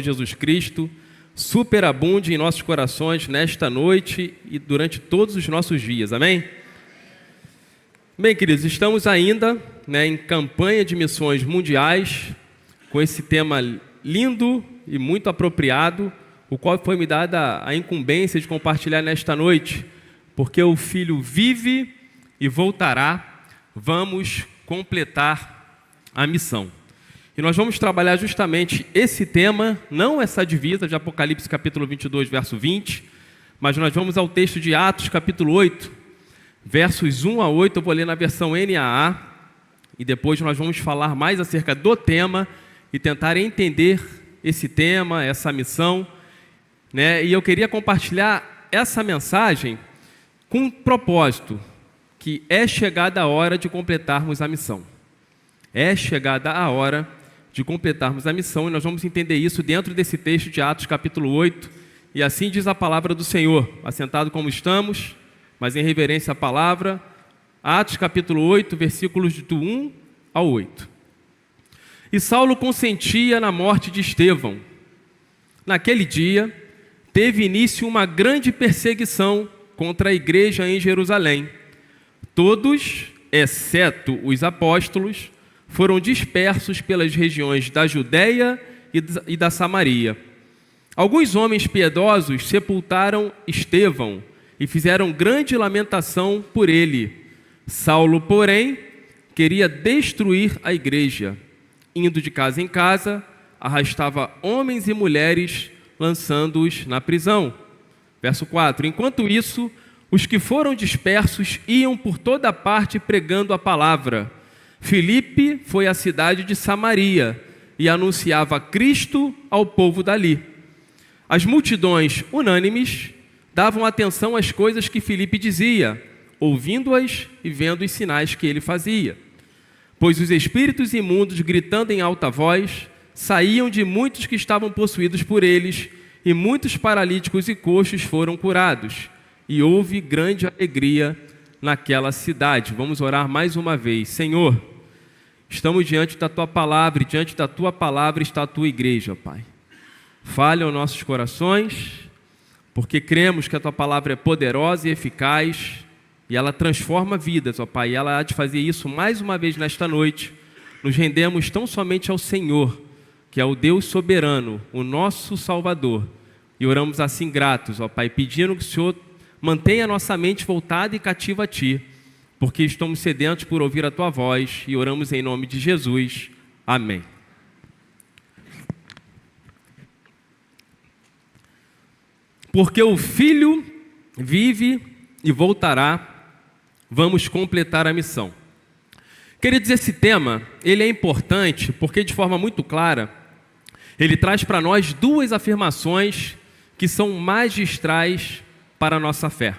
Jesus Cristo superabunde em nossos corações nesta noite e durante todos os nossos dias, amém? Bem, queridos, estamos ainda em campanha de missões mundiais, com esse tema lindo e muito apropriado, o qual foi me dada a incumbência de compartilhar nesta noite, porque o Filho vive e voltará, vamos completar a missão. E nós vamos trabalhar justamente esse tema, não essa divisa de Apocalipse capítulo 22, verso 20, mas nós vamos ao texto de Atos capítulo 8, versos 1 a 8, eu vou ler na versão NAA, e depois nós vamos falar mais acerca do tema e tentar entender esse tema, essa missão, E eu queria compartilhar essa mensagem com um propósito, que é chegada a hora de completarmos a missão. É chegada a hora de completarmos a missão, e nós vamos entender isso dentro desse texto de Atos capítulo 8, e assim diz a palavra do Senhor, assentado como estamos, mas em reverência à palavra. Atos capítulo 8, versículos do 1 ao 8. E Saulo consentia na morte de Estevão. Naquele dia, teve início uma grande perseguição contra a igreja em Jerusalém. Todos, exceto os apóstolos, foram dispersos pelas regiões da Judéia e da Samaria. Alguns homens piedosos sepultaram Estevão e fizeram grande lamentação por ele. Saulo, porém, queria destruir a igreja. Indo de casa em casa, arrastava homens e mulheres, lançando-os na prisão. Verso 4. Enquanto isso, os que foram dispersos iam por toda parte pregando a palavra. Filipe foi à cidade de Samaria e anunciava Cristo ao povo dali. As multidões, unânimes, davam atenção às coisas que Filipe dizia, ouvindo-as e vendo os sinais que ele fazia. Pois os espíritos imundos, gritando em alta voz, saíam de muitos que estavam possuídos por eles, e muitos paralíticos e coxos foram curados. E houve grande alegria naquela cidade. Vamos orar mais uma vez. Senhor, estamos diante da Tua palavra, e diante da Tua palavra está a Tua igreja, Pai. Fale aos nossos corações, porque cremos que a Tua palavra é poderosa e eficaz, e ela transforma vidas, ó Pai, e ela há de fazer isso mais uma vez nesta noite. Nos rendemos tão somente ao Senhor, que é o Deus soberano, o nosso Salvador, e oramos assim gratos, ó Pai, pedindo que o Senhor mantenha a nossa mente voltada e cativa a Ti, porque estamos sedentos por ouvir a Tua voz, e oramos em nome de Jesus. Amém. Porque o Filho vive e voltará, vamos completar a missão. Queridos, esse tema, ele é importante porque de forma muito clara, ele traz para nós duas afirmações que são magistrais para a nossa fé.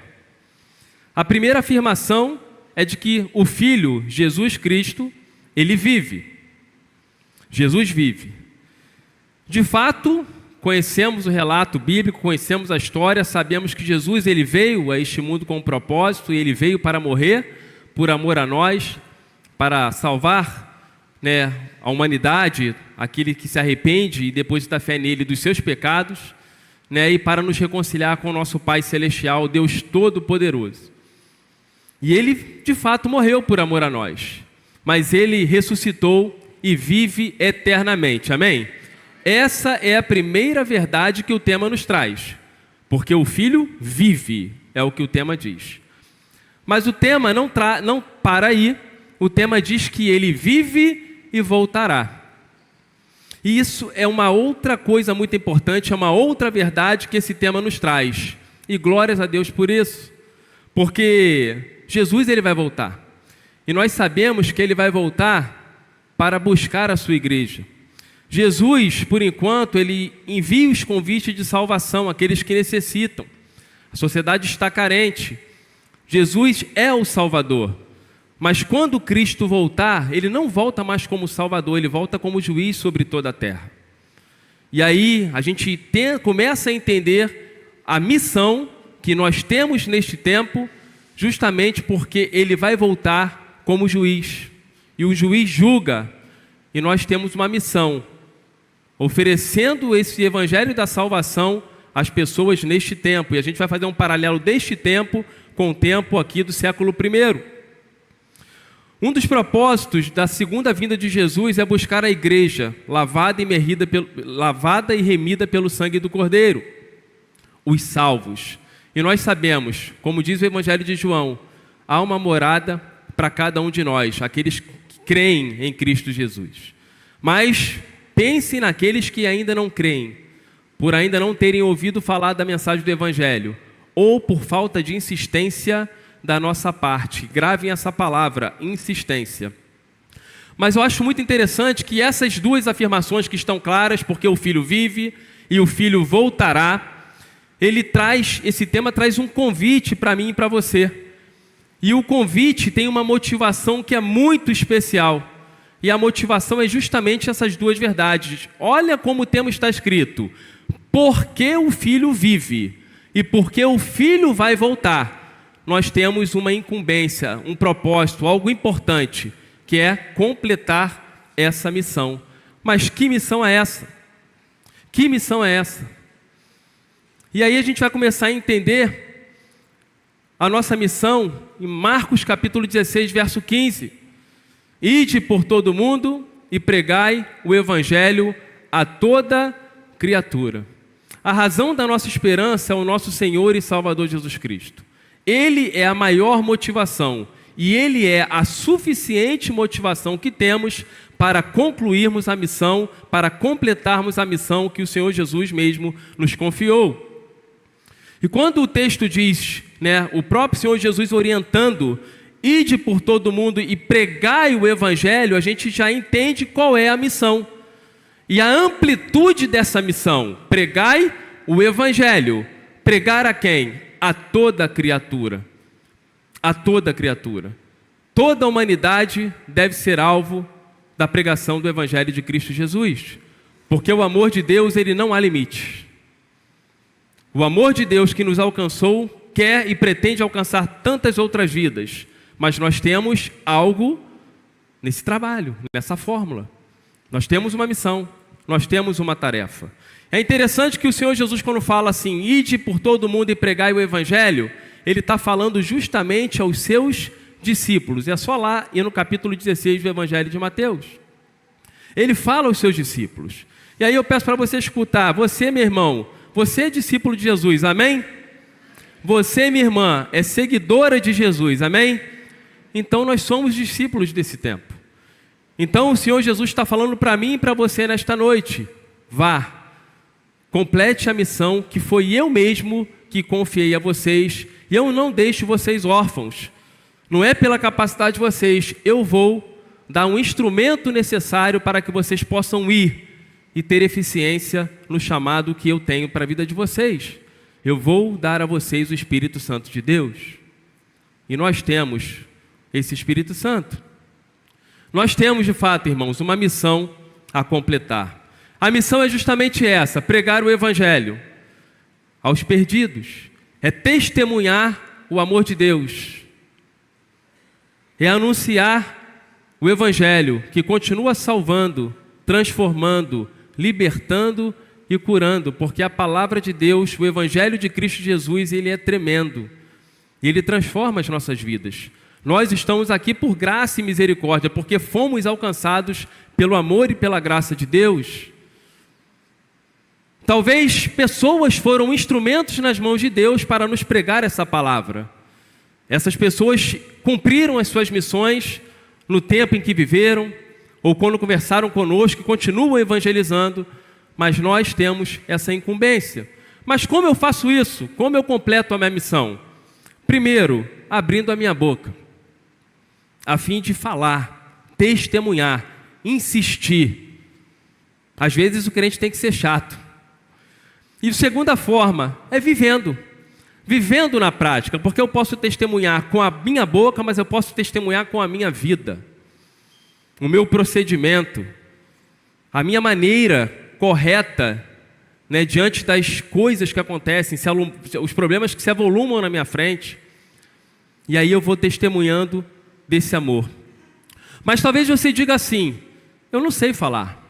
A primeira afirmação é de que o Filho, Jesus Cristo, ele vive. Jesus vive. De fato, conhecemos o relato bíblico, conhecemos a história, sabemos que Jesus ele veio a este mundo com um propósito, e ele veio para morrer por amor a nós, para salvar a humanidade, aquele que se arrepende e deposita fé nele dos seus pecados, e para nos reconciliar com o nosso Pai Celestial, Deus Todo-Poderoso. E ele, de fato, morreu por amor a nós, mas ele ressuscitou e vive eternamente, amém? Essa é a primeira verdade que o tema nos traz, porque o Filho vive, é o que o tema diz. Mas o tema não para aí, o tema diz que ele vive e voltará. E isso é uma outra coisa muito importante, é uma outra verdade que esse tema nos traz. E glórias a Deus por isso, porque Jesus ele vai voltar. E nós sabemos que ele vai voltar para buscar a sua igreja. Jesus, por enquanto, ele envia os convites de salvação àqueles que necessitam. A sociedade está carente. Jesus é o Salvador. Mas quando Cristo voltar, ele não volta mais como Salvador, ele volta como juiz sobre toda a terra. E aí a gente começa a entender a missão que nós temos neste tempo, justamente porque ele vai voltar como juiz. E o juiz julga, e nós temos uma missão, oferecendo esse evangelho da salvação às pessoas neste tempo. E a gente vai fazer um paralelo deste tempo com o tempo aqui do século I. Um dos propósitos da segunda vinda de Jesus é buscar a igreja lavada e remida pelo sangue do Cordeiro, os salvos. E nós sabemos, como diz o Evangelho de João, há uma morada para cada um de nós, aqueles que creem em Cristo Jesus. Mas pensem naqueles que ainda não creem, por ainda não terem ouvido falar da mensagem do Evangelho, ou por falta de insistência da nossa parte. Gravem essa palavra, insistência. Mas eu acho muito interessante que essas duas afirmações que estão claras, porque o Filho vive e o Filho voltará, esse tema traz um convite para mim e para você. E o convite tem uma motivação que é muito especial. E a motivação é justamente essas duas verdades. Olha como o tema está escrito: porque o Filho vive e porque o Filho vai voltar. Nós temos uma incumbência, um propósito, algo importante, que é completar essa missão. Mas que missão é essa? Que missão é essa? E aí a gente vai começar a entender a nossa missão em Marcos capítulo 16, verso 15. Ide por todo mundo e pregai o evangelho a toda criatura. A razão da nossa esperança é o nosso Senhor e Salvador Jesus Cristo. Ele é a maior motivação e Ele é a suficiente motivação que temos para concluirmos a missão, para completarmos a missão que o Senhor Jesus mesmo nos confiou. E quando o texto diz, o próprio Senhor Jesus orientando, ide por todo mundo e pregai o evangelho, a gente já entende qual é a missão. E a amplitude dessa missão, pregai o evangelho, pregar a quem? A toda criatura. A toda criatura. Toda a humanidade deve ser alvo da pregação do evangelho de Cristo Jesus. Porque o amor de Deus, ele não há limites. O amor de Deus que nos alcançou quer e pretende alcançar tantas outras vidas. Mas nós temos algo nesse trabalho, nessa fórmula. Nós temos uma missão, nós temos uma tarefa. É interessante que o Senhor Jesus, quando fala assim, ide por todo mundo e pregai o evangelho, Ele está falando justamente aos seus discípulos. É só lá ir no capítulo 16 do Evangelho de Mateus. Ele fala aos seus discípulos. E aí eu peço para você escutar, você, meu irmão, você é discípulo de Jesus, amém? Você, minha irmã, é seguidora de Jesus, amém? Então nós somos discípulos desse tempo. Então o Senhor Jesus está falando para mim e para você nesta noite, vá. Complete a missão que foi eu mesmo que confiei a vocês, e eu não deixo vocês órfãos. Não é pela capacidade de vocês, eu vou dar um instrumento necessário para que vocês possam ir e ter eficiência no chamado que eu tenho para a vida de vocês. Eu vou dar a vocês o Espírito Santo de Deus. E nós temos esse Espírito Santo. Nós temos, de fato, irmãos, uma missão a completar. A missão é justamente essa, pregar o evangelho aos perdidos. É testemunhar o amor de Deus. É anunciar o evangelho que continua salvando, transformando, libertando e curando, porque a palavra de Deus, o evangelho de Cristo Jesus, ele é tremendo. Ele transforma as nossas vidas. Nós estamos aqui por graça e misericórdia, porque fomos alcançados pelo amor e pela graça de Deus. Talvez pessoas foram instrumentos nas mãos de Deus para nos pregar essa palavra. Essas pessoas cumpriram as suas missões no tempo em que viveram, ou quando conversaram conosco e continuam evangelizando, mas nós temos essa incumbência. Mas como eu faço isso? Como eu completo a minha missão? Primeiro, abrindo a minha boca, a fim de falar, testemunhar, insistir. Às vezes o crente tem que ser chato. E a segunda forma é vivendo na prática, porque eu posso testemunhar com a minha boca, mas eu posso testemunhar com a minha vida, o meu procedimento, a minha maneira correta, diante das coisas que acontecem, os problemas que se avolumam na minha frente, e aí eu vou testemunhando desse amor. Mas talvez você diga assim, eu não sei falar.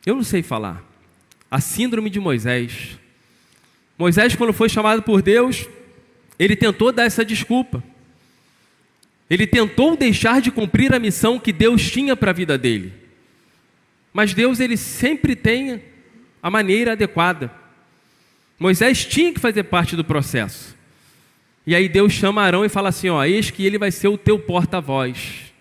Eu não sei falar. A síndrome de Moisés. Moisés, quando foi chamado por Deus, ele tentou dar essa desculpa. Ele tentou deixar de cumprir a missão que Deus tinha para a vida dele. Mas Deus, ele sempre tem a maneira adequada. Moisés tinha que fazer parte do processo. E aí Deus chama Arão e fala assim, eis que ele vai ser o teu porta-voz.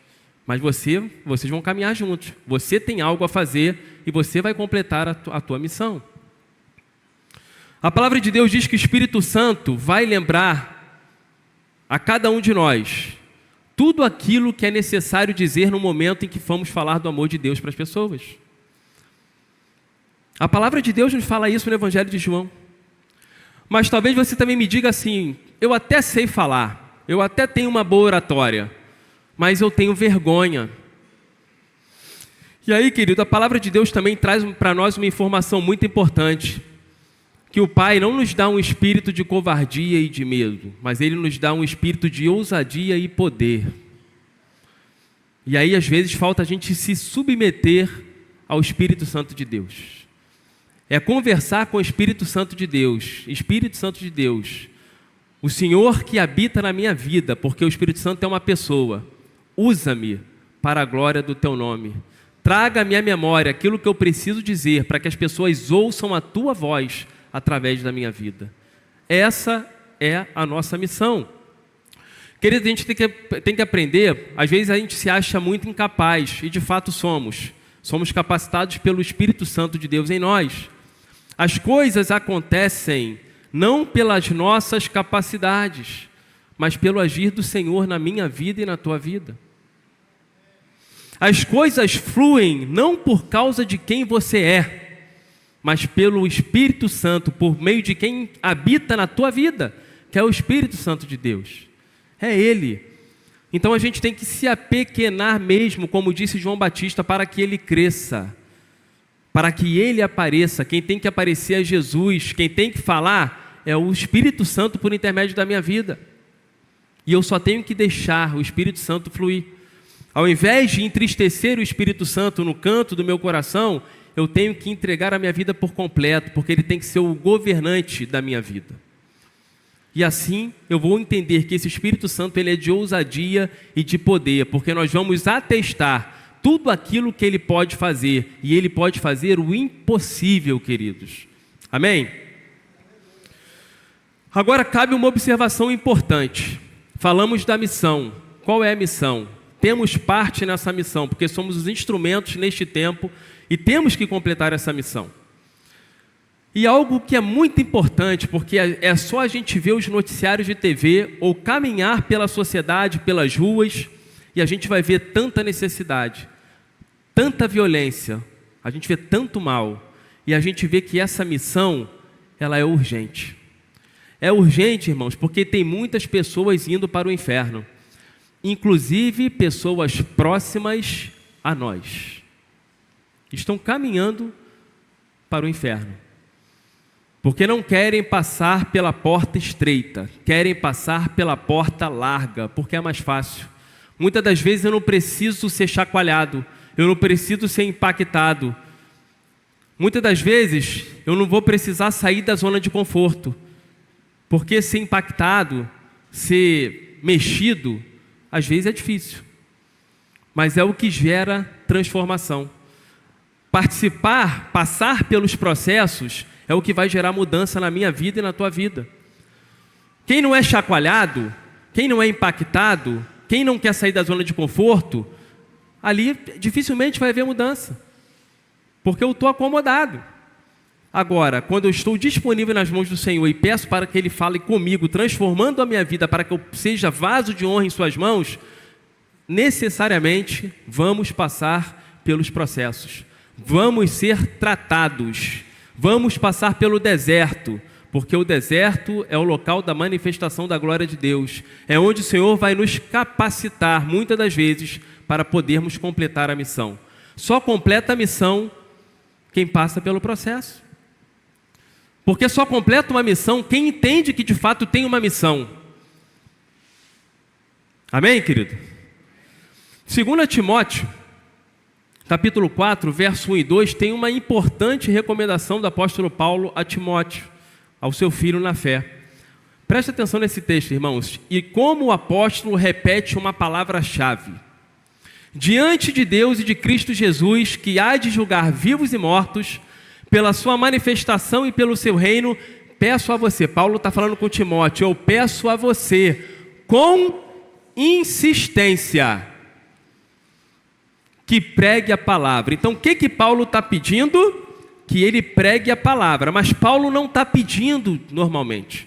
Mas vocês vão caminhar juntos. Você tem algo a fazer e você vai completar a tua missão. A palavra de Deus diz que o Espírito Santo vai lembrar a cada um de nós tudo aquilo que é necessário dizer no momento em que formos falar do amor de Deus para as pessoas. A palavra de Deus nos fala isso no Evangelho de João. Mas talvez você também me diga assim, eu até sei falar, eu até tenho uma boa oratória, mas eu tenho vergonha. E aí, querido, a palavra de Deus também traz para nós uma informação muito importante, que o Pai não nos dá um espírito de covardia e de medo, mas Ele nos dá um espírito de ousadia e poder. E aí, às vezes, falta a gente se submeter ao Espírito Santo de Deus. É conversar com o Espírito Santo de Deus. Espírito Santo de Deus, o Senhor que habita na minha vida, porque o Espírito Santo é uma pessoa. Usa-me para a glória do Teu nome. Traga à minha memória aquilo que eu preciso dizer, para que as pessoas ouçam a Tua voz através da minha vida. Essa é a nossa missão. Querido, a gente tem que aprender, às vezes a gente se acha muito incapaz, e de fato somos. Somos capacitados pelo Espírito Santo de Deus em nós. As coisas acontecem não pelas nossas capacidades, mas pelo agir do Senhor na minha vida e na tua vida. As coisas fluem não por causa de quem você é, mas pelo Espírito Santo, por meio de quem habita na tua vida, que é o Espírito Santo de Deus. É Ele. Então a gente tem que se apequenar mesmo, como disse João Batista, para que Ele cresça, para que Ele apareça. Quem tem que aparecer é Jesus, quem tem que falar é o Espírito Santo por intermédio da minha vida. E eu só tenho que deixar o Espírito Santo fluir. Ao invés de entristecer o Espírito Santo no canto do meu coração, eu tenho que entregar a minha vida por completo, porque Ele tem que ser o governante da minha vida. E assim eu vou entender que esse Espírito Santo ele é de ousadia e de poder, porque nós vamos atestar tudo aquilo que Ele pode fazer, e Ele pode fazer o impossível, queridos. Amém? Agora cabe uma observação importante. Falamos da missão. Qual é a missão? Temos parte nessa missão, porque somos os instrumentos neste tempo e temos que completar essa missão. E algo que é muito importante, porque é só a gente ver os noticiários de TV ou caminhar pela sociedade, pelas ruas, e a gente vai ver tanta necessidade, tanta violência, a gente vê tanto mal, e a gente vê que essa missão, ela é urgente. É urgente, irmãos, porque tem muitas pessoas indo para o inferno, inclusive pessoas próximas a nós, que estão caminhando para o inferno, porque não querem passar pela porta estreita, querem passar pela porta larga, porque é mais fácil. Muitas das vezes eu não preciso ser chacoalhado, eu não preciso ser impactado. Muitas das vezes eu não vou precisar sair da zona de conforto, porque ser impactado, ser mexido, às vezes é difícil, mas é o que gera transformação. Participar, passar pelos processos é o que vai gerar mudança na minha vida e na tua vida. Quem não é chacoalhado, quem não é impactado, quem não quer sair da zona de conforto, ali dificilmente vai haver mudança, porque eu estou acomodado. Agora, quando eu estou disponível nas mãos do Senhor e peço para que Ele fale comigo, transformando a minha vida para que eu seja vaso de honra em suas mãos, necessariamente vamos passar pelos processos. Vamos ser tratados, vamos passar pelo deserto, porque o deserto é o local da manifestação da glória de Deus. É onde o Senhor vai nos capacitar, muitas das vezes, para podermos completar a missão. Só completa a missão quem passa pelo processo. Porque só completa uma missão quem entende que de fato tem uma missão. Amém, querido? 2 Timóteo, capítulo 4, verso 1 e 2, tem uma importante recomendação do apóstolo Paulo a Timóteo, ao seu filho na fé. Preste atenção nesse texto, irmãos. E como o apóstolo repete uma palavra-chave: diante de Deus e de Cristo Jesus, que há de julgar vivos e mortos, pela sua manifestação e pelo seu reino, peço a você. Paulo está falando com Timóteo: eu peço a você, com insistência, que pregue a palavra. Então, o que Paulo está pedindo? Que ele pregue a palavra. Mas Paulo não está pedindo normalmente.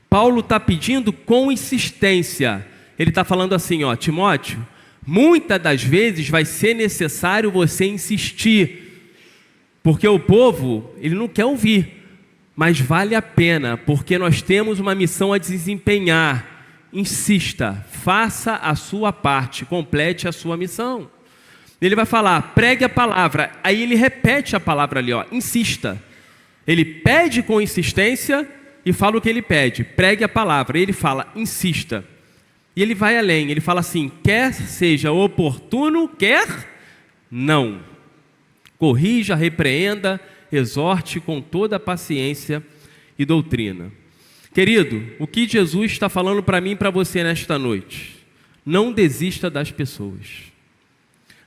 Paulo está pedindo com insistência. Ele está falando assim, ó: Timóteo, muitas das vezes vai ser necessário você insistir, porque o povo, ele não quer ouvir, mas vale a pena, porque nós temos uma missão a desempenhar. Insista, faça a sua parte, complete a sua missão. Ele vai falar: pregue a palavra. Aí ele repete a palavra ali, ó: insista. Ele pede com insistência e fala o que ele pede: pregue a palavra. Ele fala: insista. E ele vai além, ele fala assim: quer seja oportuno, quer não. Corrija, repreenda, exorte com toda a paciência e doutrina. Querido, o que Jesus está falando para mim e para você nesta noite? Não desista das pessoas.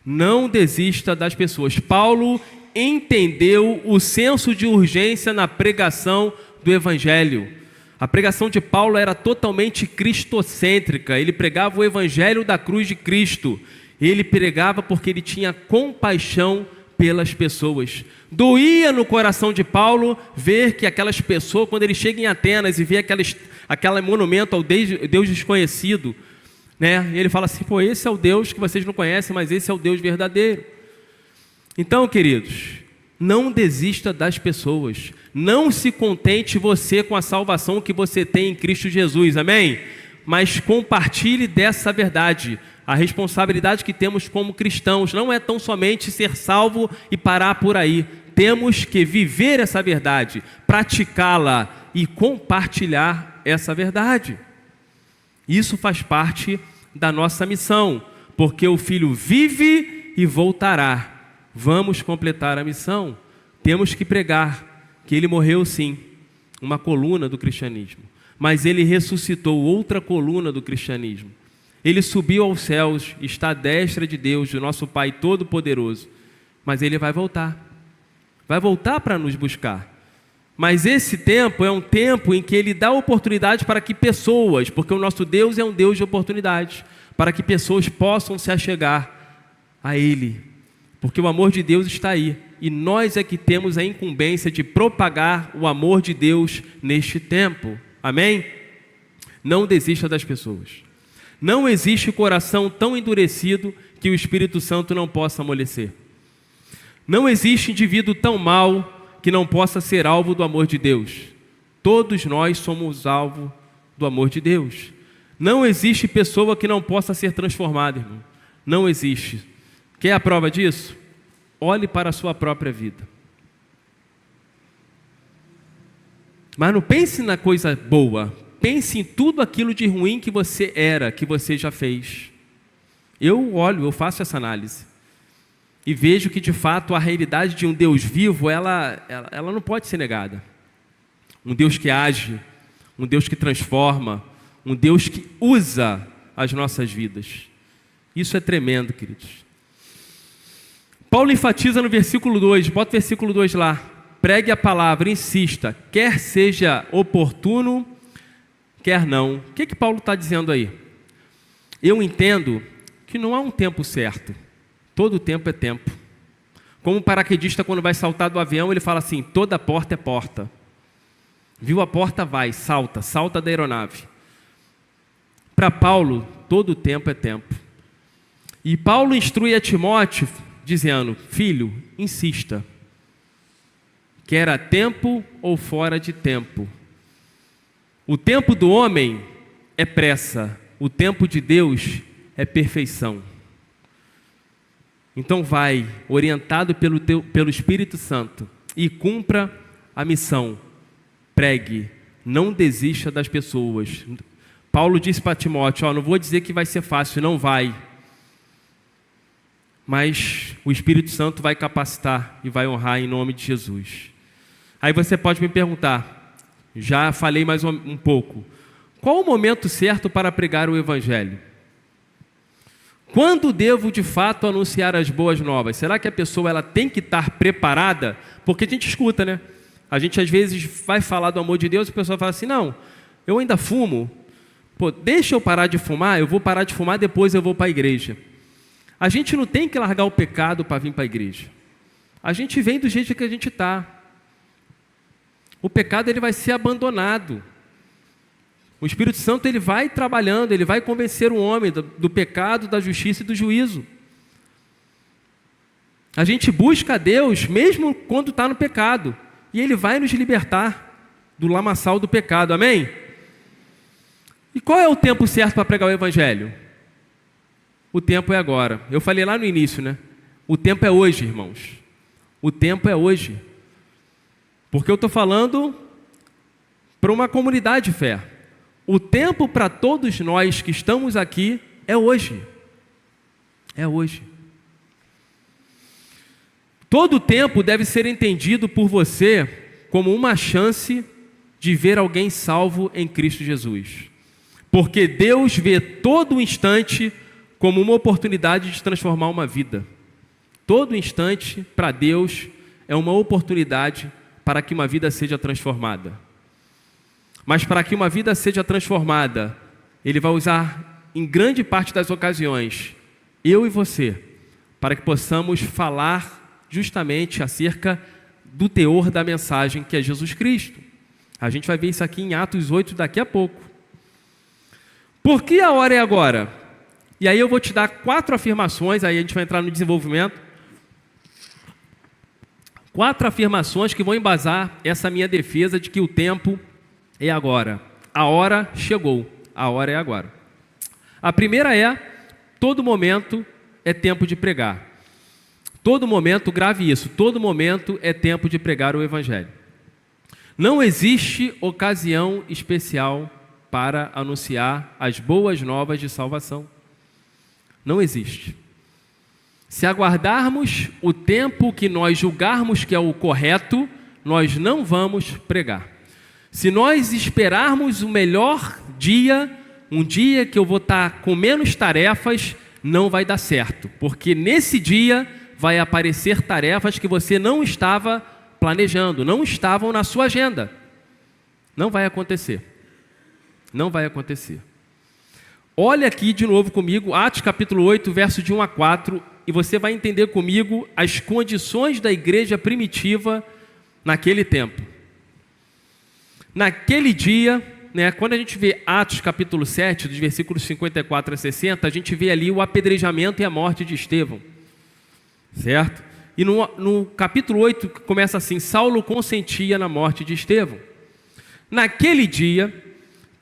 Não desista das pessoas. Paulo entendeu o senso de urgência na pregação do Evangelho. A pregação de Paulo era totalmente cristocêntrica. Ele pregava o Evangelho da cruz de Cristo. Ele pregava porque ele tinha compaixão pelas pessoas. Doía no coração de Paulo ver que aquelas pessoas, quando ele chega em Atenas e vê aquele monumento ao Deus desconhecido, né? Ele fala assim: pô, esse é o Deus que vocês não conhecem, mas esse é o Deus verdadeiro. Então, queridos, não desista das pessoas. Não se contente você com a salvação que você tem em Cristo Jesus, amém? Mas compartilhe dessa verdade. A responsabilidade que temos como cristãos não é tão somente ser salvo e parar por aí. Temos que viver essa verdade, praticá-la e compartilhar essa verdade. Isso faz parte da nossa missão, porque o Filho vive e voltará. Vamos completar a missão. Temos que pregar que Ele morreu sim, uma coluna do cristianismo, mas Ele ressuscitou, outra coluna do cristianismo. Ele subiu aos céus, está à destra de Deus, do nosso Pai Todo-Poderoso, mas Ele vai voltar para nos buscar. Mas esse tempo é um tempo em que Ele dá oportunidade para que pessoas, porque o nosso Deus é um Deus de oportunidades, para que pessoas possam se achegar a Ele, porque o amor de Deus está aí, e nós é que temos a incumbência de propagar o amor de Deus neste tempo, amém? Não desista das pessoas. Não existe coração tão endurecido que o Espírito Santo não possa amolecer. Não existe indivíduo tão mau que não possa ser alvo do amor de Deus. Todos nós somos alvo do amor de Deus. Não existe pessoa que não possa ser transformada, irmão. Não existe. Quer a prova disso? Olhe para a sua própria vida. Mas não pense na coisa boa. Pense em tudo aquilo de ruim que você era, que você já fez. Eu faço essa análise. E vejo que, de fato, a realidade de um Deus vivo, ela não pode ser negada. Um Deus que age, um Deus que transforma, um Deus que usa as nossas vidas. Isso é tremendo, queridos. Paulo enfatiza no versículo 2, bota o versículo 2 lá. Pregue a palavra, insista, quer seja oportuno, quer não. O que Paulo está dizendo aí? Eu entendo que não há um tempo certo. Todo tempo é tempo. Como o paraquedista, quando vai saltar do avião, ele fala assim: toda porta é porta. Viu a porta, vai, salta da aeronave. Para Paulo, todo tempo é tempo. E Paulo instrui a Timóteo, dizendo: filho, insista. Quer a tempo ou fora de tempo. O tempo do homem é pressa, o tempo de Deus é perfeição. Então vai, orientado pelo Espírito Santo, e cumpra a missão. Pregue, não desista das pessoas. Paulo disse para Timóteo: não vou dizer que vai ser fácil, não vai. mas o Espírito Santo vai capacitar e vai honrar em nome de Jesus. Aí você pode me perguntar, já falei mais um pouco, qual o momento certo para pregar o Evangelho? Quando devo de fato anunciar as boas novas? Será que a pessoa ela tem que estar preparada? Porque a gente escuta, né? A gente às vezes vai falar do amor de Deus e a pessoa fala assim, não, eu ainda fumo, pô, deixa eu parar de fumar, eu vou parar de fumar, depois eu vou para a igreja. A gente não tem que largar o pecado para vir para a igreja. A gente vem do jeito que a gente está. O pecado ele vai ser abandonado. O Espírito Santo ele vai trabalhando, ele vai convencer o homem do pecado, da justiça e do juízo. A gente busca a Deus mesmo quando está no pecado. E Ele vai nos libertar do lamaçal do pecado, amém? E qual é o tempo certo para pregar o Evangelho? O tempo é agora. Eu falei lá no início, né? O tempo é hoje, irmãos. O tempo é hoje. Porque eu estou falando para uma comunidade de fé. O tempo para todos nós que estamos aqui é hoje. É hoje. Todo tempo deve ser entendido por você como uma chance de ver alguém salvo em Cristo Jesus. Porque Deus vê todo instante como uma oportunidade de transformar uma vida. Todo instante, para Deus, é uma oportunidade para que uma vida seja transformada. Mas para que uma vida seja transformada, Ele vai usar, em grande parte das ocasiões, eu e você, para que possamos falar justamente acerca do teor da mensagem que é Jesus Cristo. A gente vai ver isso aqui em Atos 8 daqui a pouco. Por que a hora é agora? E aí eu vou te dar 4 afirmações, aí a gente vai entrar no desenvolvimento. 4 afirmações que vão embasar essa minha defesa de que o tempo é agora. A hora chegou, a hora é agora. A primeira é, todo momento é tempo de pregar. Todo momento, grave isso, todo momento é tempo de pregar o Evangelho. Não existe ocasião especial para anunciar as boas novas de salvação. Não existe. Se aguardarmos o tempo que nós julgarmos que é o correto, nós não vamos pregar. Se nós esperarmos o melhor dia, um dia que eu vou estar com menos tarefas, não vai dar certo, porque nesse dia vai aparecer tarefas que você não estava planejando, não estavam na sua agenda. Não vai acontecer. Não vai acontecer. Olha aqui de novo comigo, Atos capítulo 8, verso de 1 a 4, e você vai entender comigo as condições da igreja primitiva naquele tempo. Naquele dia, né, quando a gente vê Atos capítulo 7, dos versículos 54 a 60, a gente vê ali o apedrejamento e a morte de Estevão. Certo? E no capítulo 8 começa assim, Saulo consentia na morte de Estevão. Naquele dia,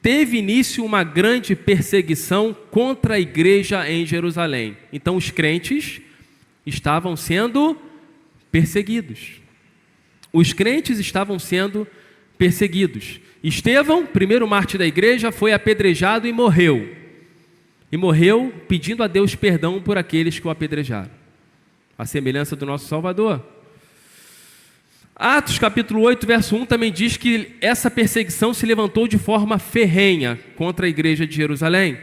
teve início uma grande perseguição contra a igreja em Jerusalém. Então os crentes estavam sendo perseguidos. Os crentes estavam sendo perseguidos. Estevão, primeiro mártir da igreja, foi apedrejado e morreu. E morreu pedindo a Deus perdão por aqueles que o apedrejaram. A semelhança do nosso Salvador. Atos capítulo 8, verso 1 também diz que essa perseguição se levantou de forma ferrenha contra a igreja de Jerusalém.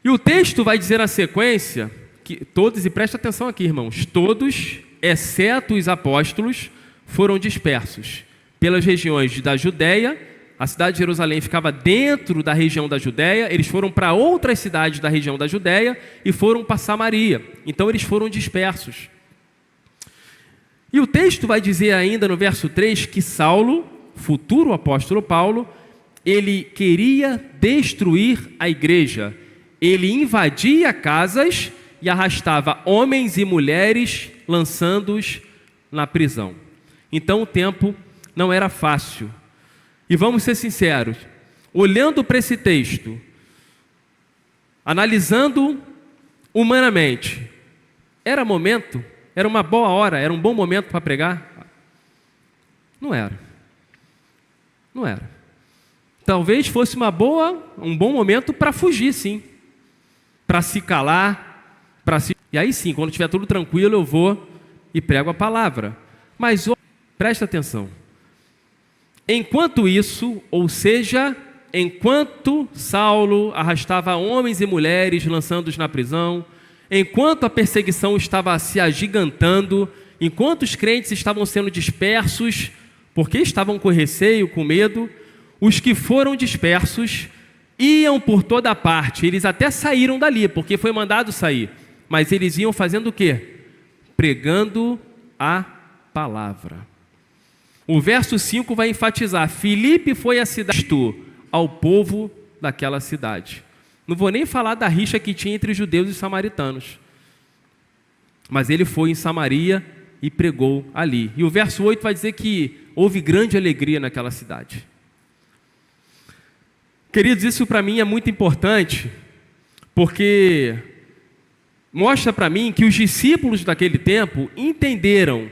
E o texto vai dizer na sequência, que todos, e presta atenção aqui, irmãos, todos, exceto os apóstolos, foram dispersos pelas regiões da Judéia. A cidade de Jerusalém ficava dentro da região da Judéia, eles foram para outras cidades da região da Judéia e foram para Samaria. Então eles foram dispersos. E o texto vai dizer ainda no verso 3 que Saulo, futuro apóstolo Paulo, ele queria destruir a igreja. Ele invadia casas e arrastava homens e mulheres, lançando-os na prisão. Então o tempo não era fácil. E vamos ser sinceros, olhando para esse texto, analisando humanamente, era momento, era uma boa hora, era um bom momento para pregar? Não era. Não era. Talvez fosse um bom momento para fugir, sim. Para se calar, para se E aí sim, quando estiver tudo tranquilo, eu vou e prego a palavra. Mas presta atenção. Enquanto isso, ou seja, enquanto Saulo arrastava homens e mulheres, lançando-os na prisão, enquanto a perseguição estava se agigantando, enquanto os crentes estavam sendo dispersos, porque estavam com receio, com medo, os que foram dispersos iam por toda parte. Eles até saíram dali, porque foi mandado sair. Mas eles iam fazendo o quê? Pregando a palavra. O verso 5 vai enfatizar: Filipe foi a cidade ao povo daquela cidade. Não vou nem falar da rixa que tinha entre judeus e samaritanos. Mas ele foi em Samaria e pregou ali. E o verso 8 vai dizer que houve grande alegria naquela cidade. Queridos, isso para mim é muito importante, porque mostra para mim que os discípulos daquele tempo entenderam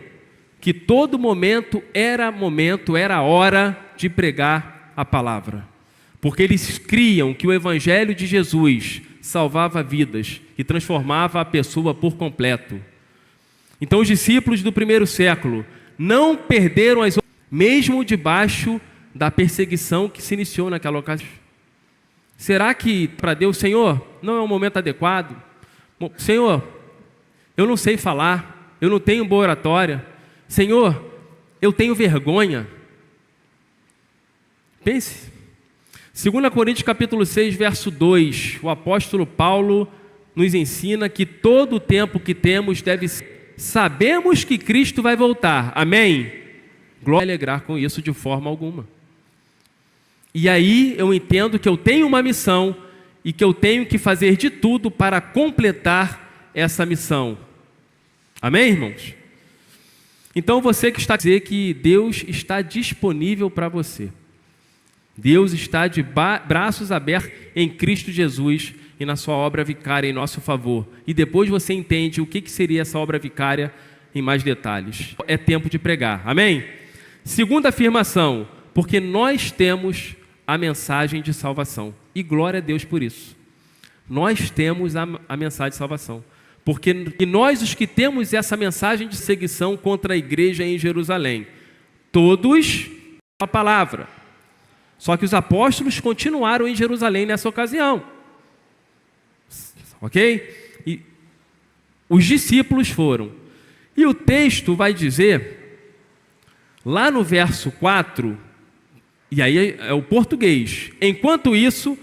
que todo momento era hora de pregar a palavra. Porque eles criam que o Evangelho de Jesus salvava vidas e transformava a pessoa por completo. Então os discípulos do primeiro século não perderam mesmo debaixo da perseguição que se iniciou naquela ocasião. Será que para Deus, Senhor, não é um momento adequado? Senhor, eu não sei falar, eu não tenho boa oratória. Senhor, eu tenho vergonha. Pense. 2 Coríntios capítulo 6, verso 2, o apóstolo Paulo nos ensina que todo o tempo que temos deve ser. Sabemos que Cristo vai voltar, amém? Glória, alegrar com isso de forma alguma. E aí eu entendo que eu tenho uma missão e que eu tenho que fazer de tudo para completar essa missão. Amém, irmãos? Então você que está a dizer que Deus está disponível para você. Deus está de braços abertos em Cristo Jesus e na sua obra vicária em nosso favor. E depois você entende o que seria essa obra vicária em mais detalhes. É tempo de pregar. Amém? Segunda afirmação, porque nós temos a mensagem de salvação. E glória a Deus por isso. Nós temos a mensagem de salvação. Porque nós, os que temos essa mensagem de perseguição contra a igreja em Jerusalém, todos a palavra. Só que os apóstolos continuaram em Jerusalém nessa ocasião. Ok? E os discípulos foram. E o texto vai dizer, lá no verso 4, e aí é o português: enquanto isso,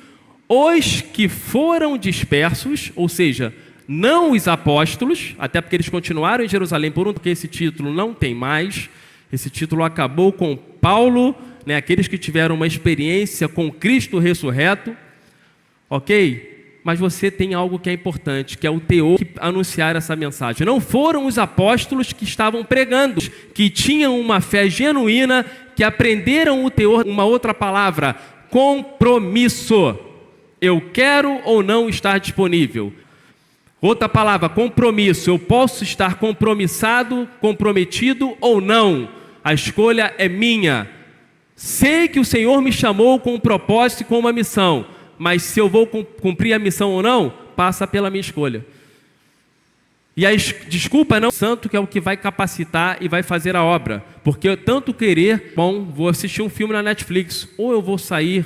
os que foram dispersos, ou seja, não os apóstolos, até porque eles continuaram em Jerusalém porque esse título não tem mais, esse título acabou com Paulo, né, aqueles que tiveram uma experiência com Cristo ressurreto, ok? Mas você tem algo que é importante, que é o teor que anunciar essa mensagem. Não foram os apóstolos que estavam pregando, que tinham uma fé genuína, que aprenderam o teor, uma outra palavra, compromisso. Eu quero ou não estar disponível. Outra palavra, compromisso. Eu posso estar compromissado, comprometido ou não. A escolha é minha. Sei que o Senhor me chamou com um propósito e com uma missão, mas se eu vou cumprir a missão ou não, passa pela minha escolha. E a desculpa não é o santo que é o que vai capacitar e vai fazer a obra, porque eu tanto querer, bom, vou assistir um filme na Netflix, ou eu vou sair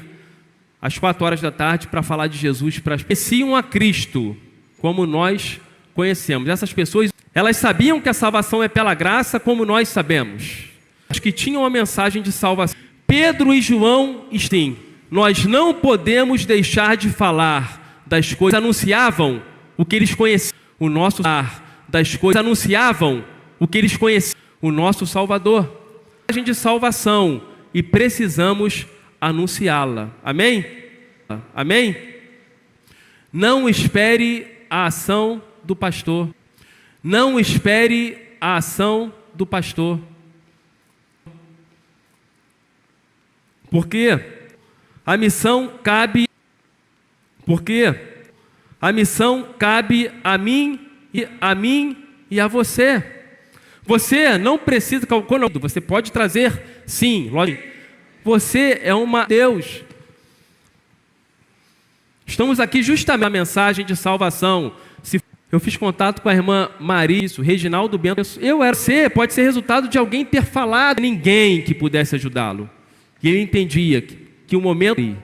às 4 horas da tarde para falar de Jesus para as pessoas que conheciam a Cristo, como nós conhecemos. Essas pessoas, elas sabiam que a salvação é pela graça, como nós sabemos. Os que tinham a mensagem de salvação. Pedro e João, sim, nós não podemos deixar de falar das coisas que anunciavam o que eles conheciam, o nosso lar, das coisas que anunciavam o que eles conheciam, o nosso Salvador. A mensagem de salvação e precisamos anunciá-la. Amém? Amém? Não espere a ação do pastor. Não espere a ação do pastor. Porque a missão cabe a mim e a você. Você não precisa, quando você pode trazer, sim, lógico. Você é uma Deus. Estamos aqui justamente a mensagem de salvação. Eu fiz contato com a irmã Maria, isso, Reginaldo Bento. Pode ser resultado de alguém ter falado, ninguém que pudesse ajudá-lo. E ele entendia que o momento,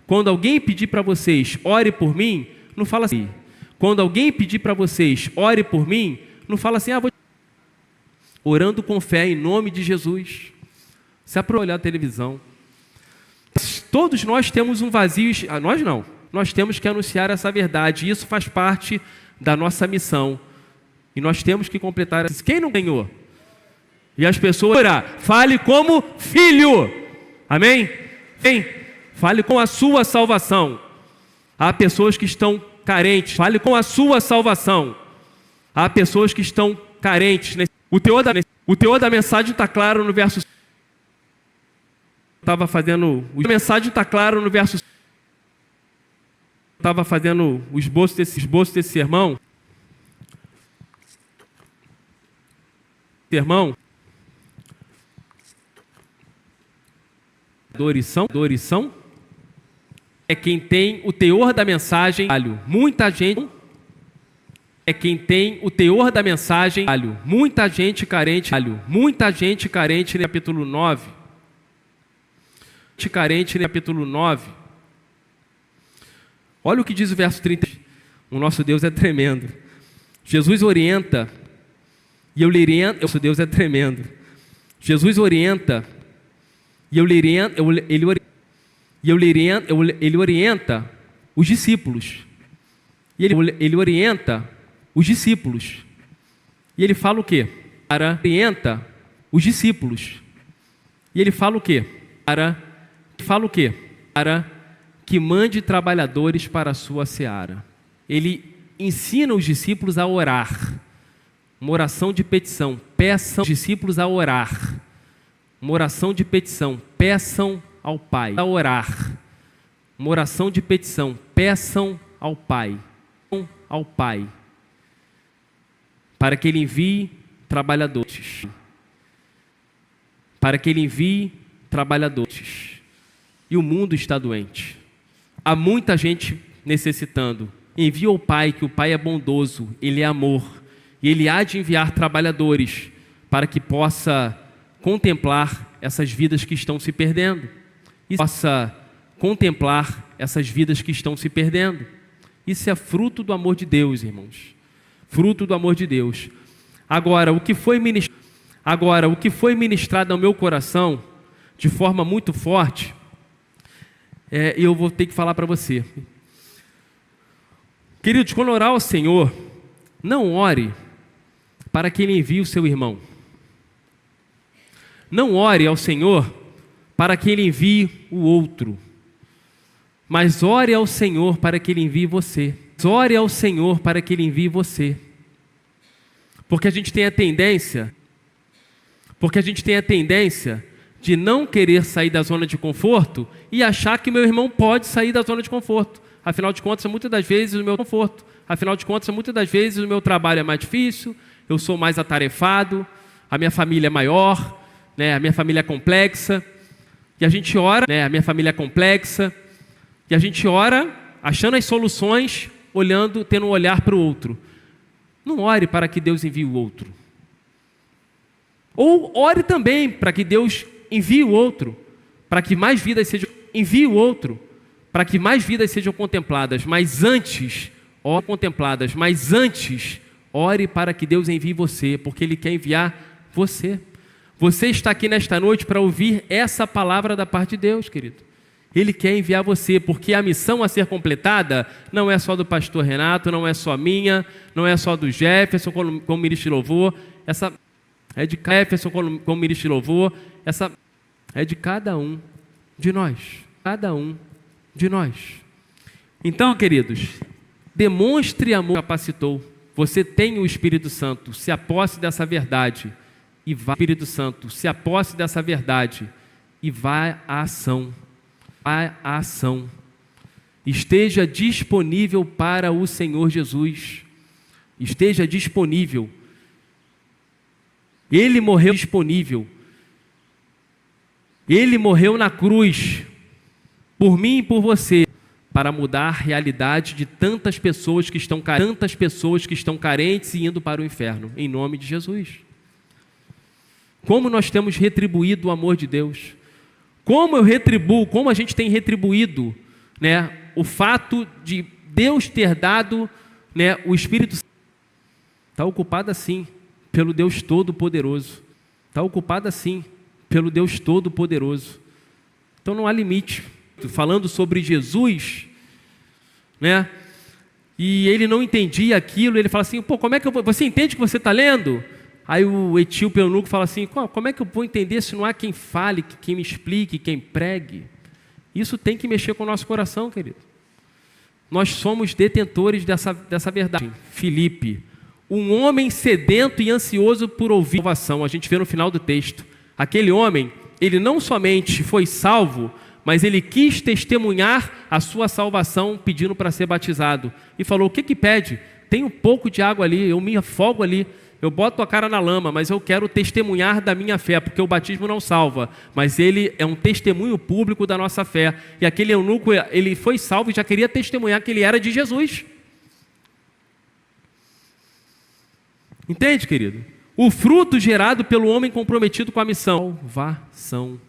quando alguém pedir para vocês, ore por mim, não fala assim. Quando alguém pedir para vocês, ore por mim, não fala assim, vou orando com fé em nome de Jesus. Se é para olhar a televisão. Todos nós temos um vazio, nós não. Nós temos que anunciar essa verdade. E isso faz parte da nossa missão. E nós temos que completar isso. Quem não ganhou? E as pessoas, fale como filho. Amém? Fale com a sua salvação. Há pessoas que estão carentes. Fale com a sua salvação. Há pessoas que estão carentes. O teor da mensagem está claro no verso. A mensagem está claro no verso. Estava fazendo o esboço desse sermão. Dorição é quem tem o teor da mensagem. Muita gente é quem tem o teor da mensagem. Muita gente carente no capítulo 9. Capítulo 9. Olha o que diz o verso 30. O nosso Deus é tremendo. Jesus orienta, e eu lhe oriento. Nosso Deus é tremendo. Jesus orienta, e ele orienta os discípulos. E ele orienta os discípulos. E ele fala o quê? Orienta os discípulos. E ele fala o quê? Para que mande trabalhadores para a sua seara. Ele ensina os discípulos a orar. Uma oração de petição. Peçam os discípulos a orar. Uma oração de petição. Peçam ao Pai. A orar. Uma oração de petição. Peçam ao Pai. Ao Pai. Para que Ele envie trabalhadores. Para que Ele envie trabalhadores. E o mundo está doente. Há muita gente necessitando. Envie ao Pai, que o Pai é bondoso, Ele é amor. E Ele há de enviar trabalhadores para que possa contemplar essas vidas que estão se perdendo. Isso é fruto do amor de Deus, irmãos. Fruto do amor de Deus. Agora, o que foi ministrado ao meu coração, de forma muito forte, eu vou ter que falar para você. Queridos, quando orar ao Senhor, não ore para que Ele envie o seu irmão. Não ore ao Senhor para que Ele envie o outro. Mas ore ao Senhor para que Ele envie você. Ore ao Senhor para que Ele envie você. Porque a gente tem a tendência de não querer sair da zona de conforto e achar que meu irmão pode sair da zona de conforto. Afinal de contas, muitas das vezes o meu trabalho é mais difícil, eu sou mais atarefado, a minha família é maior, a minha família é complexa, e a gente ora, achando as soluções, tendo um olhar para o outro. Não ore para que Deus envie o outro. Ou ore também para que Deus envie o outro, para que mais vidas sejam contempladas, mas antes, ore para que Deus envie você, porque Ele quer enviar você. Você está aqui nesta noite para ouvir essa palavra da parte de Deus, querido. Ele quer enviar você, porque a missão a ser completada não é só do pastor Renato, não é só minha, não é só do Jefferson como ministro de louvor, essa é de Jefferson como ministro de louvor, essa é de cada um de nós. Então, queridos, demonstre amor que capacitou. Você tem o Espírito Santo, se aposse dessa verdade e vá. Espírito Santo, se aposse dessa verdade e vá à ação. Esteja disponível para o Senhor Jesus. Esteja disponível. Ele morreu disponível. Ele morreu na cruz por mim e por você, para mudar a realidade de tantas pessoas que estão carentes e indo para o inferno, em nome de Jesus. Como nós temos retribuído o amor de Deus? Como a gente tem retribuído, né, o fato de Deus ter dado, né, o Espírito Santo? Está ocupado assim pelo Deus Todo-Poderoso. Está ocupado assim pelo Deus Todo-Poderoso. Então não há limite. Falando sobre Jesus, né? E ele não entendia aquilo, ele fala assim, pô, como é que você entende o que você está lendo? Aí o etíope eunuco fala assim, como é que eu vou entender se não há quem fale, quem me explique, quem pregue? Isso tem que mexer com o nosso coração, querido. Nós somos detentores dessa verdade. Filipe, um homem sedento e ansioso por ouvir salvação, a gente vê no final do texto. Aquele homem, ele não somente foi salvo, mas ele quis testemunhar a sua salvação pedindo para ser batizado. E falou, o que pede? Tem um pouco de água ali, eu me afogo ali, eu boto a cara na lama, mas eu quero testemunhar da minha fé, porque o batismo não salva, mas ele é um testemunho público da nossa fé. E aquele eunuco, ele foi salvo e já queria testemunhar que ele era de Jesus. Entende, querido? O fruto gerado pelo homem comprometido com a missão, salvação,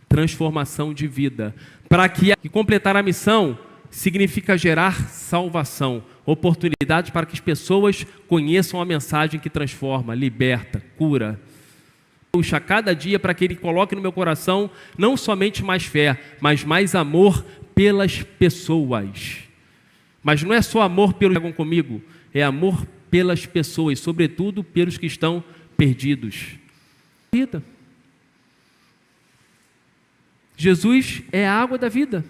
transformação de vida. Para que completar a missão significa gerar salvação, oportunidade para que as pessoas conheçam a mensagem que transforma, liberta, cura. Puxa, cada dia para que ele coloque no meu coração não somente mais fé, mas mais amor pelas pessoas. Mas não é só amor pelos que pegam comigo, é amor pelas pessoas, sobretudo pelos que estão perdidos. Vida. Jesus é a água da vida.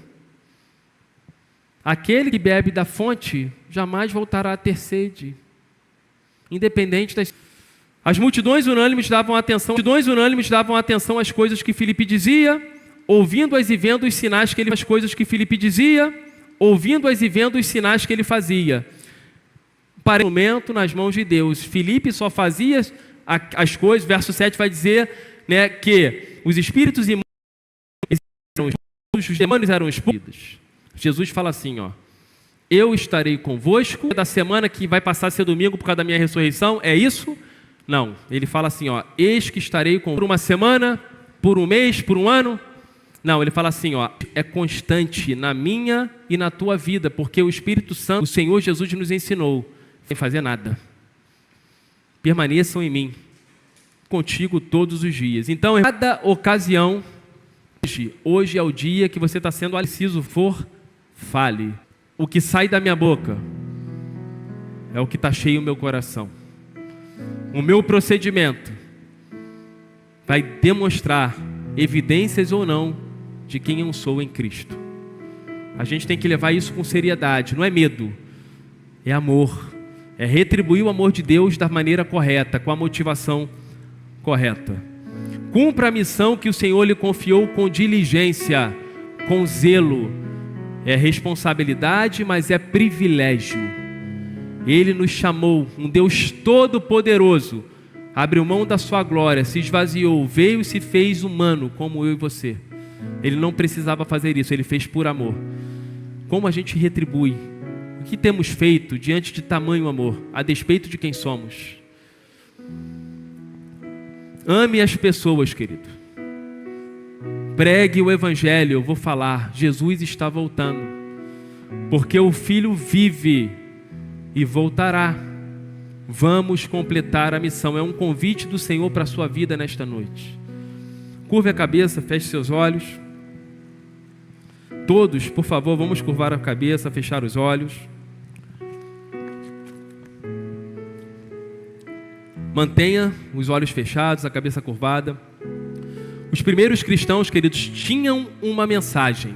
Aquele que bebe da fonte jamais voltará a ter sede. Independente das... As multidões unânimes davam atenção às coisas que Filipe dizia, ouvindo-as e vendo os sinais que ele fazia. Para o momento nas mãos de Deus. Filipe só fazia as coisas, verso 7 vai dizer, né, que os espíritos imundos, os demônios eram expulsos. Jesus fala assim, ó, eu estarei convosco da semana que vai passar a ser domingo por causa da minha ressurreição, é isso? Não, ele fala assim, ó, eis que estarei por uma semana, por um mês, por um ano. Não, ele fala assim, ó, é constante na minha e na tua vida, porque o Espírito Santo, o Senhor Jesus nos ensinou, sem fazer nada. Permaneçam em mim, contigo todos os dias. Então, em cada ocasião, hoje é o dia que você está sendo preciso for, fale. O que sai da minha boca é o que está cheio no meu coração. O meu procedimento vai demonstrar evidências ou não de quem eu sou em Cristo. A gente tem que levar isso com seriedade, não é medo, é amor. É retribuir o amor de Deus da maneira correta, com a motivação correta. Cumpra a missão que o Senhor lhe confiou com diligência, com zelo. É responsabilidade, mas é privilégio. Ele nos chamou, um Deus todo-poderoso, abriu mão da sua glória, se esvaziou, veio e se fez humano, como eu e você. Ele não precisava fazer isso, ele fez por amor. Como a gente retribui? O que temos feito diante de tamanho amor, a despeito de quem somos? Ame as pessoas, querido. Pregue o Evangelho, eu vou falar, Jesus está voltando. Porque o Filho vive e voltará. Vamos completar a missão. É um convite do Senhor para a sua vida nesta noite. Curve a cabeça, feche seus olhos. Todos, por favor, vamos curvar a cabeça, fechar os olhos. Mantenha os olhos fechados, a cabeça curvada. Os primeiros cristãos, queridos, tinham uma mensagem.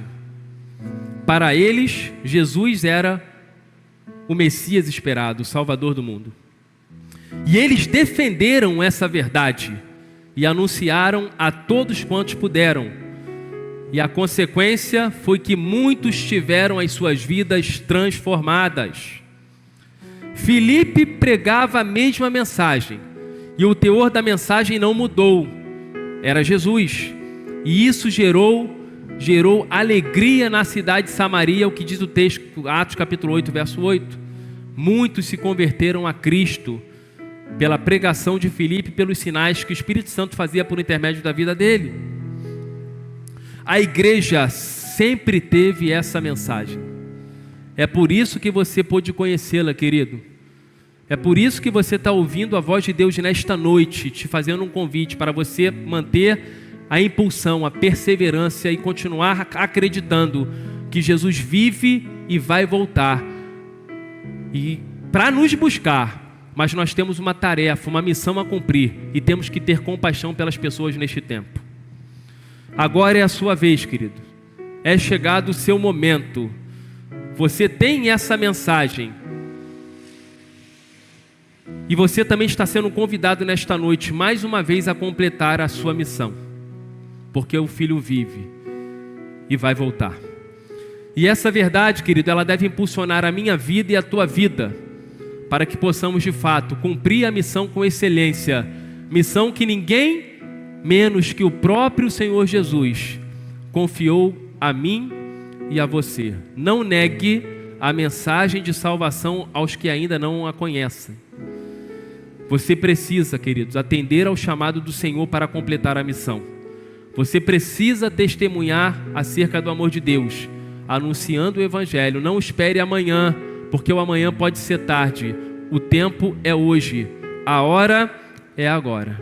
Para eles, Jesus era o Messias esperado, o Salvador do mundo. E eles defenderam essa verdade e anunciaram a todos quantos puderam. E a consequência foi que muitos tiveram as suas vidas transformadas. Filipe pregava a mesma mensagem e o teor da mensagem não mudou. Era Jesus. E isso gerou gerou alegria na cidade de Samaria, o que diz o texto, Atos capítulo 8, verso 8. Muitos se converteram a Cristo pela pregação de Filipe, pelos sinais que o Espírito Santo fazia por intermédio da vida dele. A igreja sempre teve essa mensagem. É por isso que você pôde conhecê-la, querido. É por isso que você está ouvindo a voz de Deus nesta noite, te fazendo um convite para você manter a impulsão, a perseverança e continuar acreditando que Jesus vive e vai voltar. E para nos buscar, mas nós temos uma tarefa, uma missão a cumprir e temos que ter compaixão pelas pessoas neste tempo. Agora é a sua vez, querido. É chegado o seu momento. Você tem essa mensagem. E você também está sendo convidado nesta noite, mais uma vez, a completar a sua missão. Porque o Filho vive e vai voltar. E essa verdade, querido, ela deve impulsionar a minha vida e a tua vida, para que possamos, de fato, cumprir a missão com excelência. Missão que ninguém menos que o próprio Senhor Jesus confiou a mim e a você. Não negue a mensagem de salvação aos que ainda não a conhecem. Você precisa, queridos, atender ao chamado do Senhor para completar a missão. Você precisa testemunhar acerca do amor de Deus, anunciando o Evangelho. Não espere amanhã, porque o amanhã pode ser tarde. O tempo é hoje, a hora é agora.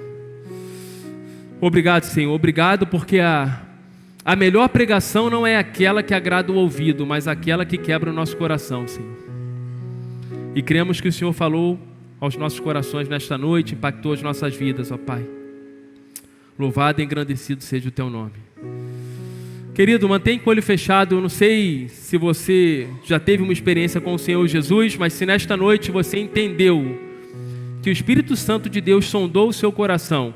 Obrigado, Senhor. Obrigado, porque a melhor pregação não é aquela que agrada o ouvido, mas aquela que quebra o nosso coração, Senhor. E cremos que o Senhor falou aos nossos corações nesta noite, impactou as nossas vidas, ó Pai. Louvado e engrandecido seja o Teu nome. Querido, mantenha o olho fechado. Eu não sei se você já teve uma experiência com o Senhor Jesus, mas se nesta noite você entendeu que o Espírito Santo de Deus sondou o seu coração,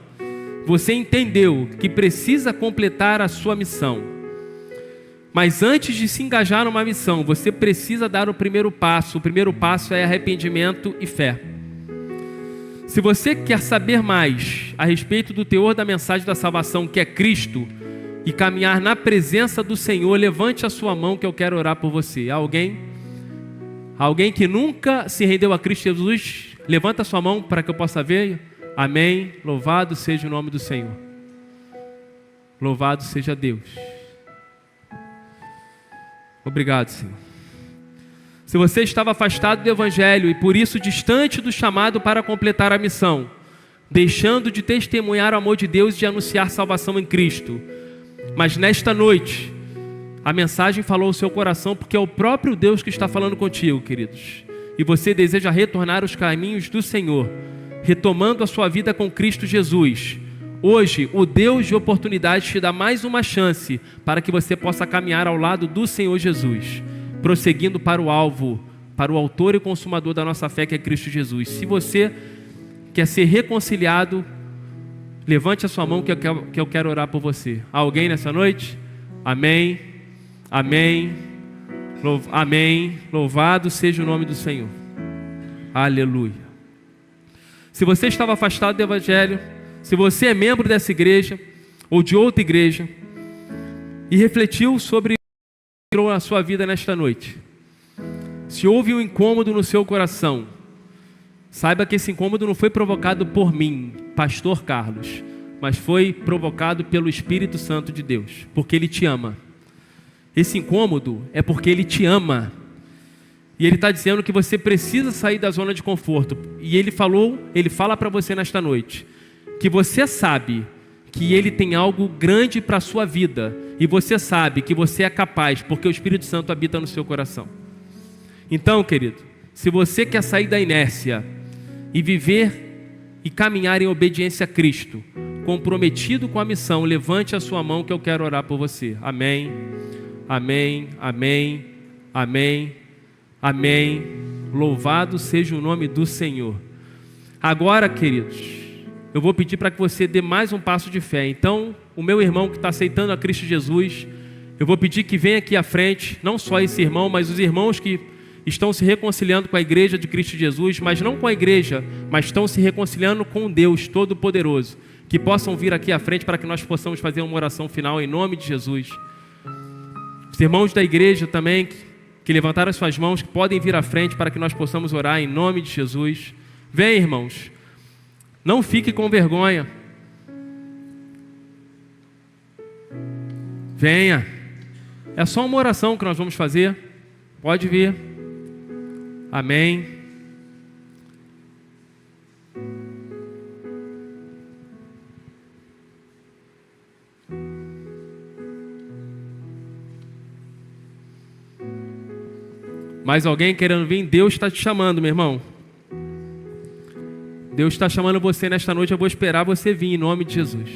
você entendeu que precisa completar a sua missão, mas antes de se engajar numa missão, você precisa dar o primeiro passo. O primeiro passo é arrependimento e fé. Se você quer saber mais a respeito do teor da mensagem da salvação, que é Cristo, e caminhar na presença do Senhor, levante a sua mão que eu quero orar por você. Alguém que nunca se rendeu a Cristo Jesus, levanta a sua mão para que eu possa ver. Amém. Louvado seja o nome do Senhor. Louvado seja Deus. Obrigado, Senhor. Se você estava afastado do Evangelho e por isso distante do chamado para completar a missão, deixando de testemunhar o amor de Deus e de anunciar salvação em Cristo, mas nesta noite a mensagem falou ao seu coração, porque é o próprio Deus que está falando contigo, queridos, e você deseja retornar aos caminhos do Senhor, retomando a sua vida com Cristo Jesus. Hoje, o Deus de oportunidade te dá mais uma chance para que você possa caminhar ao lado do Senhor Jesus, prosseguindo para o alvo, para o autor e consumador da nossa fé, que é Cristo Jesus. Se você quer ser reconciliado, levante a sua mão que eu quero orar por você. Há alguém nessa noite? Amém, amém, amém. Louvado seja o nome do Senhor. Aleluia. Se você estava afastado do Evangelho, se você é membro dessa igreja ou de outra igreja e refletiu sobre a sua vida nesta noite, se houve um incômodo no seu coração, saiba que esse incômodo não foi provocado por mim, pastor Carlos, mas foi provocado pelo Espírito Santo de Deus, porque Ele te ama. Esse incômodo é porque Ele te ama. E Ele está dizendo que você precisa sair da zona de conforto. E Ele fala para você nesta noite, que você sabe que Ele tem algo grande para a sua vida. E você sabe que você é capaz, porque o Espírito Santo habita no seu coração. Então, querido, se você quer sair da inércia e viver e caminhar em obediência a Cristo, comprometido com a missão, levante a sua mão que eu quero orar por você. Amém, amém, amém, amém, amém. Louvado seja o nome do Senhor. Agora, queridos, eu vou pedir para que você dê mais um passo de fé. Então, o meu irmão que está aceitando a Cristo Jesus, eu vou pedir que venha aqui à frente, não só esse irmão, mas os irmãos que estão se reconciliando com a igreja de Cristo Jesus, mas não com a igreja, mas estão se reconciliando com Deus Todo-Poderoso, que possam vir aqui à frente para que nós possamos fazer uma oração final em nome de Jesus. irmãos da igreja também, que levantaram as suas mãos, que podem vir à frente para que nós possamos orar em nome de Jesus. Vem, irmãos. Não fique com vergonha. Venha. É só uma oração que nós vamos fazer. Pode vir. Amém. Mais alguém querendo vir? Deus está te chamando, meu irmão. Deus está chamando você nesta noite. Eu vou esperar você vir em nome de Jesus.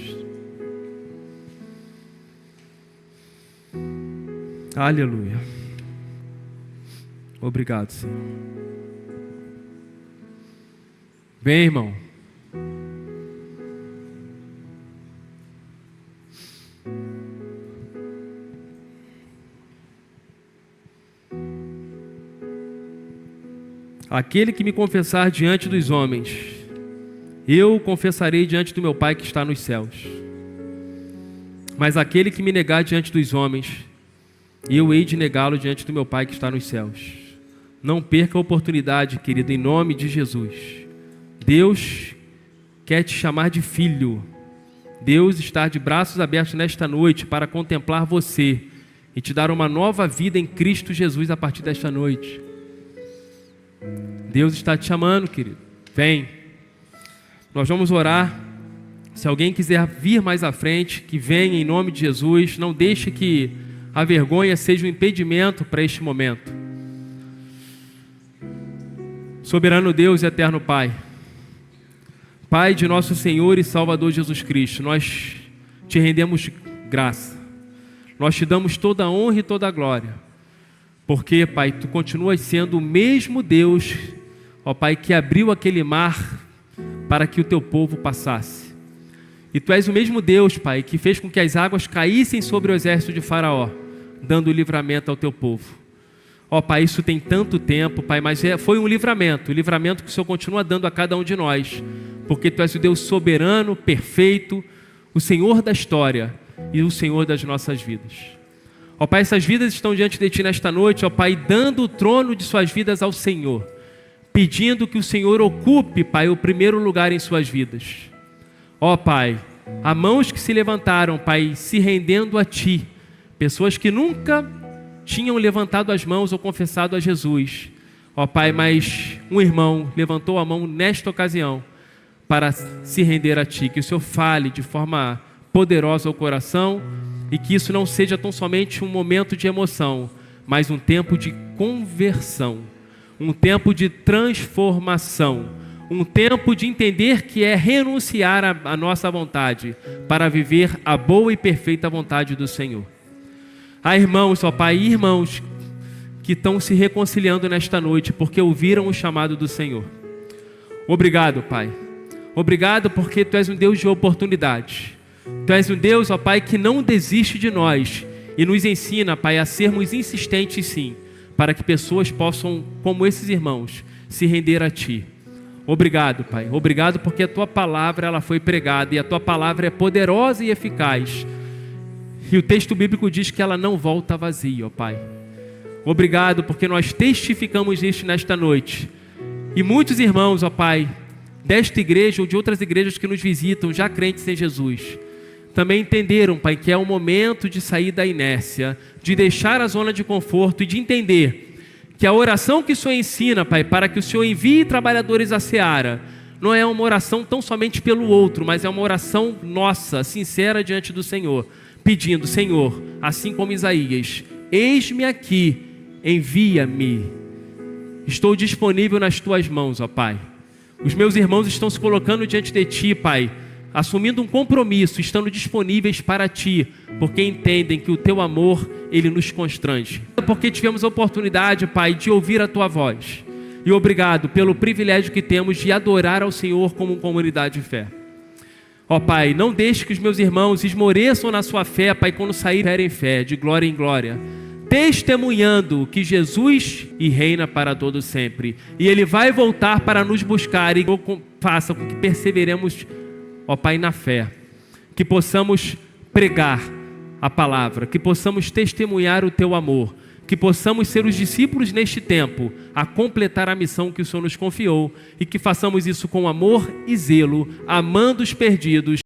Aleluia. Obrigado, Senhor. Vem, irmão. Aquele que me confessar diante dos homens, eu o confessarei diante do meu Pai que está nos céus. Mas aquele que me negar diante dos homens, eu hei de negá-lo diante do meu Pai que está nos céus. Não perca a oportunidade, querido, em nome de Jesus. Deus quer te chamar de filho. Deus está de braços abertos nesta noite para contemplar você e te dar uma nova vida em Cristo Jesus a partir desta noite. Deus está te chamando, querido. Vem. Nós vamos orar. Se alguém quiser vir mais à frente, que venha em nome de Jesus. Não deixe que a vergonha seja um impedimento para este momento. Soberano Deus e eterno Pai, Pai de nosso Senhor e Salvador Jesus Cristo, nós te rendemos graça. Nós te damos toda a honra e toda a glória. Porque, Pai, Tu continuas sendo o mesmo Deus, ó Pai, que abriu aquele mar para que o Teu povo passasse. E Tu és o mesmo Deus, Pai, que fez com que as águas caíssem sobre o exército de Faraó, dando livramento ao Teu povo. Ó Pai, isso tem tanto tempo, Pai, mas foi um livramento, o livramento que o Senhor continua dando a cada um de nós, porque Tu és o Deus soberano, perfeito, o Senhor da história e o Senhor das nossas vidas. Ó Pai, essas vidas estão diante de Ti nesta noite, ó Pai, dando o trono de suas vidas ao Senhor, pedindo que o Senhor ocupe, Pai, o primeiro lugar em suas vidas. Ó Pai, há mãos que se levantaram, Pai, se rendendo a Ti, pessoas que nunca tinham levantado as mãos ou confessado a Jesus. Ó Pai, mas um irmão levantou a mão nesta ocasião para se render a Ti, que o Senhor fale de forma poderosa ao coração, e que isso não seja tão somente um momento de emoção, mas um tempo de conversão, um tempo de transformação, um tempo de entender que é renunciar à nossa vontade para viver a boa e perfeita vontade do Senhor. Há irmãos, ó Pai, irmãos que estão se reconciliando nesta noite porque ouviram o chamado do Senhor. Obrigado, Pai. Obrigado porque Tu és um Deus de oportunidades. Tu és um Deus, ó Pai, que não desiste de nós e nos ensina, Pai, a sermos insistentes sim, para que pessoas possam, como esses irmãos, se render a Ti. Obrigado, Pai. Obrigado porque a Tua palavra ela foi pregada e a Tua palavra é poderosa e eficaz. E o texto bíblico diz que ela não volta vazia, ó Pai. Obrigado porque nós testificamos isso nesta noite. E muitos irmãos, ó Pai, desta igreja ou de outras igrejas que nos visitam, já crentes em Jesus, também entenderam, Pai, que é o momento de sair da inércia, de deixar a zona de conforto e de entender que a oração que o Senhor ensina, Pai, para que o Senhor envie trabalhadores à seara, não é uma oração tão somente pelo outro, mas é uma oração nossa, sincera diante do Senhor, pedindo: Senhor, assim como Isaías, eis-me aqui, envia-me. Estou disponível nas Tuas mãos, ó Pai. Os meus irmãos estão se colocando diante de Ti, Pai, assumindo um compromisso, estando disponíveis para Ti, porque entendem que o Teu amor, Ele nos constrange. Porque tivemos a oportunidade, Pai, de ouvir a Tua voz. E obrigado pelo privilégio que temos de adorar ao Senhor como comunidade de fé. Ó Pai, não deixe que os meus irmãos esmoreçam na sua fé, Pai, quando saírem em fé, de glória em glória, testemunhando que Jesus e reina para todo sempre. E Ele vai voltar para nos buscar e faça com que perseveremos, ó Pai, na fé. Que possamos pregar a palavra, que possamos testemunhar o teu amor, que possamos ser os discípulos neste tempo a completar a missão que o Senhor nos confiou e que façamos isso com amor e zelo, amando os perdidos.